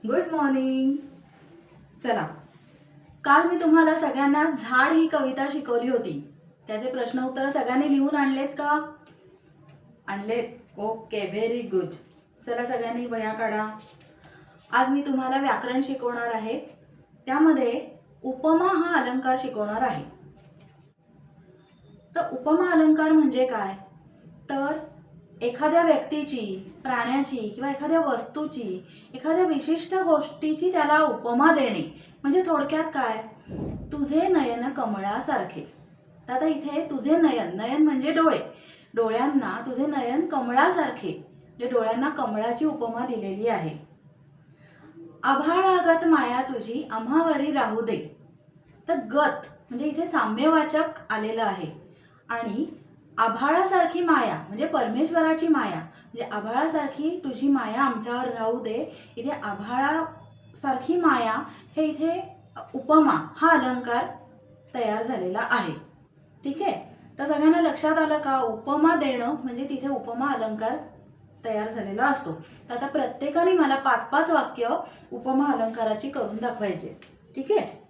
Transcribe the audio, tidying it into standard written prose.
Good morning. चला, काल मी तुम्हाला सगळ्यांना झाड ही कविता शिकवली होती. त्याचे प्रश्न उत्तर सगळ्यांनी लिहून आणलेत का? आणलेत. Okay, very good. चला सगळ्यांनी वह्या काढा. आज मी तुम्हाला व्याकरण शिकवणार आहे. त्यामध्ये उपमा हा अलंकार शिकवणार आहे. तर उपमा अलंकार म्हणजे काय? तर एखाद्या व्यक्तीची, प्राण्याची किंवा एखाद्या वस्तूची, एखाद्या विशिष्ट गोष्टीची त्याला उपमा देणे. म्हणजे थोडक्यात काय? तुझे नयन कमळासारखे. तर आता इथे तुझे नयन, नयन म्हणजे डोळे, डोळ्यांना तुझे नयन कमळासारखे, म्हणजे डोळ्यांना कमळाची उपमा दिलेली आहे. आभाळागत माया तुझी आम्हावरी राहू दे. तर गत म्हणजे इथे साम्यवाचक आलेलं आहे. आणि आभाळासारखी माया म्हणजे परमेश्वराची माया, म्हणजे आभाळासारखी तुझी माया आमच्यावर राहू दे. इथे आभाळासारखी माया हे इथे उपमा हा अलंकार तयार झालेला आहे. ठीक आहे. तर सगळ्यांना लक्षात आलं का? उपमा देणं म्हणजे तिथे उपमा अलंकार तयार झालेला असतो. तर आता प्रत्येकाने मला 5-5 वाक्य उपमा अलंकाराची करून दाखवायचे. ठीक आहे.